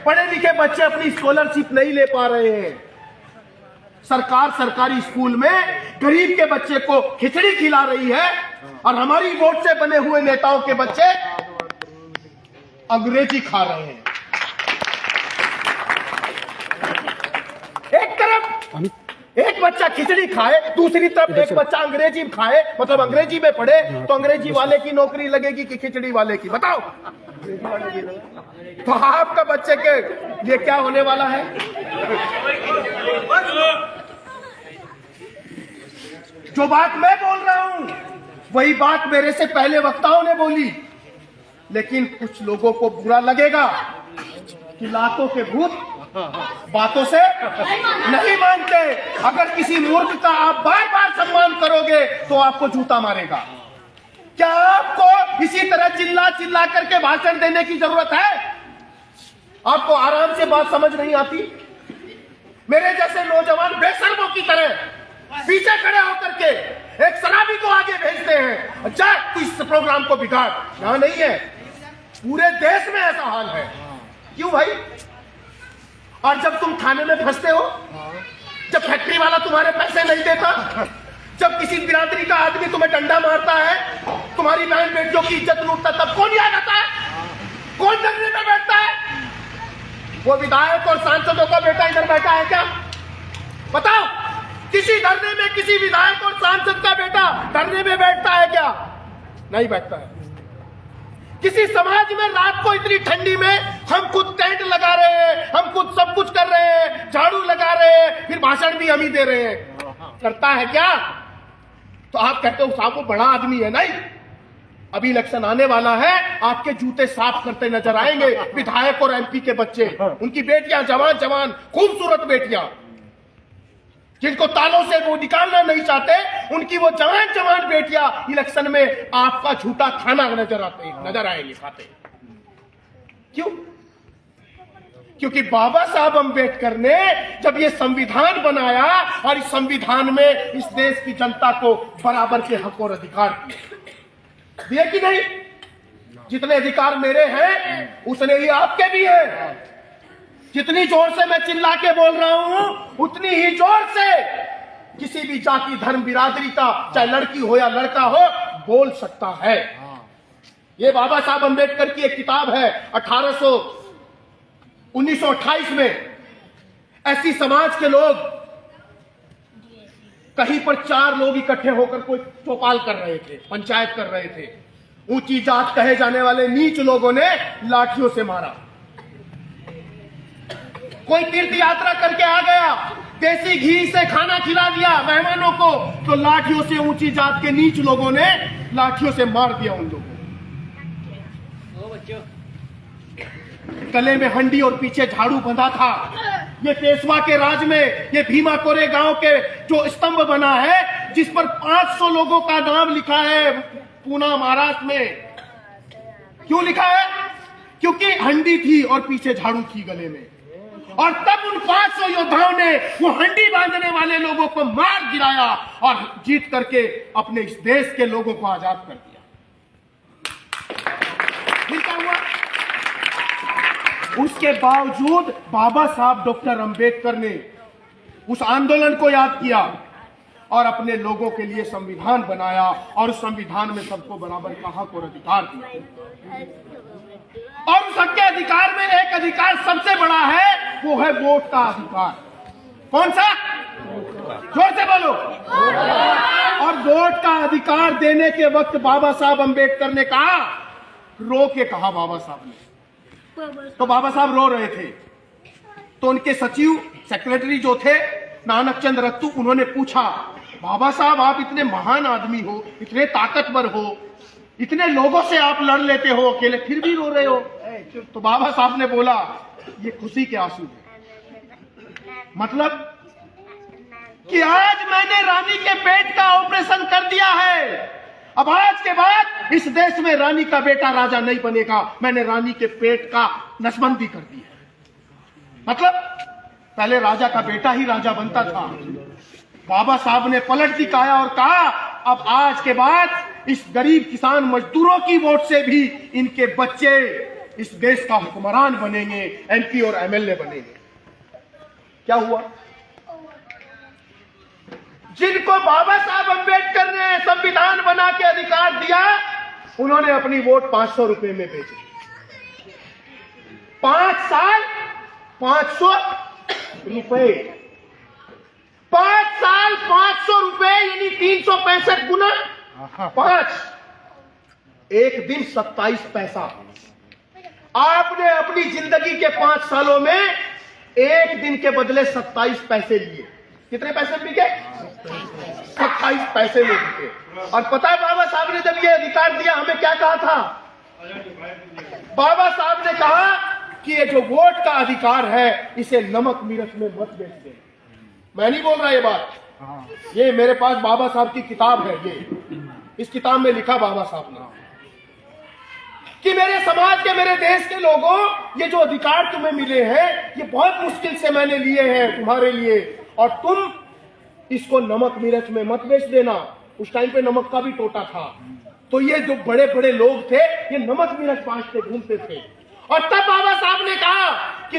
पढ़े लिखे बच्चे अपनी स्कॉलरशिप नहीं ले पा रहे हैं। सरकार सरकारी स्कूल में गरीब के बच्चे को खिचड़ी खिला रही है और हमारी वोट से बने हुए नेताओं के बच्चे अंग्रेजी खा रहे हैं। एक तरफ एक बच्चा खिचड़ी खाए, दूसरी तरफ एक बच्चा अंग्रेजी खाए, मतलब अंग्रेजी में पढ़े, तो अंग्रेजी वाले की नौकरी लगेगी कि खिचड़ी वाले की? बताओ। तो आपका बच्चे के ये क्या होने वाला है? जो बात मैं बोल रहा हूं वही बात मेरे से पहले वक्ताओं ने बोली, लेकिन कुछ लोगों को बुरा लगेगा कि लातों के भूत बातों से नहीं मानते। अगर किसी मूर्ख का आप बार बार सम्मान करोगे तो आपको जूता मारेगा। क्या आपको इसी तरह चिल्ला चिल्ला करके भाषण देने की जरूरत है? आपको आराम से बात समझ नहीं आती? मेरे जैसे नौजवान बेशर्मों की तरह पीछे खड़े होकर के एक शराबी को आगे भेजते हैं, अच्छा इस प्रोग्राम को बिगाड़। यहां नहीं है, पूरे देश में ऐसा हाल है। क्यों भाई? और जब तुम थाने में फंसते हो, जब फैक्ट्री वाला तुम्हारे पैसे नहीं देता, जब किसी बिरादरी का आदमी तुम्हें डंडा मारता है, तुम्हारी बहन बेटियों की इज्जत लूटता, तब कौन याद आता है? कौन धरने पे बैठता है? वो विधायक और सांसदों का बेटा इधर बैठा है क्या? बताओ, किसी धरने में किसी विधायक और सांसद का बेटा धरने में बैठता है क्या? नहीं बैठता है। किसी समाज में रात को इतनी ठंडी में हम खुद टेंट लगा रहे हैं, हम खुद सब कुछ कर रहे हैं, झाड़ू लगा रहे हैं, फिर भाषण भी हम ही दे रहे हैं, करता है क्या? तो आप कहते हो साहब वो बड़ा आदमी है। नहीं, अभी इलेक्शन आने वाला है, आपके जूते साफ करते नजर आएंगे विधायक और एमपी के बच्चे, उनकी बेटियां जवान जवान खूबसूरत बेटियां जिनको तालों से वो निकालना नहीं चाहते, उनकी वो जवान जवान बेटियां इलेक्शन में आपका झूठा खाना नजर आएंगे खाते। क्यों? क्योंकि बाबा साहब अम्बेडकर ने जब ये संविधान बनाया और इस संविधान में इस देश की जनता को बराबर के हक और अधिकार दिए कि नहीं? जितने अधिकार मेरे हैं उतने ही आपके भी हैं। जितनी जोर से मैं चिल्ला के बोल रहा हूं, उतनी ही जोर से किसी भी जाति धर्म बिरादरी का, चाहे लड़की हो या लड़का हो, बोल सकता है। ये बाबा साहब अम्बेडकर की एक किताब है 1928 में। ऐसी समाज के लोग, कहीं पर 4 लोग इकट्ठे होकर कोई चौपाल कर रहे थे, पंचायत कर रहे थे। ऊंची जात कहे जाने वाले नीच लोगों ने लाठियों से मारा। कोई तीर्थ यात्रा करके आ गया, देसी घी से खाना खिला दिया मेहमानों को, तो लाठियों से ऊंची जात के नीच लोगों ने लाठियों से मार दिया उन लोगों को। गले में हंडी और पीछे झाड़ू बंधा था। ये पेशवा के राज में ये भीमा कोरे गांव के जो स्तंभ बना है, जिस पर 500 लोगों का नाम लिखा है पूना महाराष्ट्र में। क्यों लिखा है? क्योंकि हंडी थी और पीछे झाड़ू थी गले में। और तब उन 500 योद्धाओं ने वो हंडी बांधने वाले लोगों को मार गिराया और जीत करके अपने इस देश के लोगों को आजाद कर दिया। क्या हुआ? उसके बावजूद बाबा साहब डॉक्टर अंबेडकर ने उस आंदोलन को याद किया और अपने लोगों के लिए संविधान बनाया और उस संविधान में सबको बराबर का हक और अधिकार दिया। और उस हक के अधिकार में एक अधिकार सबसे बड़ा है, वो है वोट का अधिकार। कौन सा? जोर से बोलो। और वोट का अधिकार देने के वक्त बाबा साहब अम्बेडकर ने कहा, रो के कहा बाबा साहब ने। तो बाबा साहब रो रहे थे, तो उनके सचिव सेक्रेटरी जो थे नानक चंद रत्तू, उन्होंने पूछा, बाबा साहब आप इतने महान आदमी हो, इतने ताकतवर हो, इतने लोगों से आप लड़ लेते हो अकेले, फिर भी रो रहे हो? तो बाबा साहब ने बोला, ये खुशी के आंसू है। मतलब कि आज मैंने रानी के पेट का ऑपरेशन कर दिया है, अब आज के बाद इस देश में रानी का बेटा राजा नहीं बनेगा, मैंने रानी के पेट का नसबंदी कर दी है। मतलब पहले राजा का बेटा ही राजा बनता था। बाबा साहब ने पलट दिखाया और कहा, अब आज के बाद इस गरीब किसान मजदूरों की वोट से भी इनके बच्चे, इस देश का हुक्मरान बनेंगे, एमपी और एमएलए बनेंगे। क्या हुआ? जिनको बाबा साहब अम्बेडकर ने संविधान बना के अधिकार दिया, उन्होंने अपनी वोट 500 रुपए में बेची। 5 साल 500 रुपए, 5 साल 500 रुपए, यानी 365 गुना 5, एक दिन 27 पैसा। आपने अपनी जिंदगी के 5 सालों में एक दिन के बदले 27 पैसे लिए। कितने पैसे बिके? 27 पैसे में बिके। और पता है बाबा साहब ने जब ये अधिकार दिया, हमें क्या कहा था? बाबा साहब ने कहा कि ये जो वोट का अधिकार है, इसे नमक मिर्च में मत बेच दे। मैं नहीं बोल रहा ये बात, ये मेरे पास बाबा साहब की किताब है। ये इस किताब में लिखा बाबा साहब ने कि मेरे समाज के, मेरे देश के लोगों, ये जो अधिकार तुम्हें मिले हैं, ये बहुत मुश्किल से मैंने लिए हैं तुम्हारे लिए, और तुम इसको नमक मिर्च में मत बेच देना। उस टाइम पे नमक का भी टोटा था, तो ये जो बड़े बड़े लोग थे, ये नमक मिर्च बांटते घूमते थे। और तब बाबा साहब ने कहा कि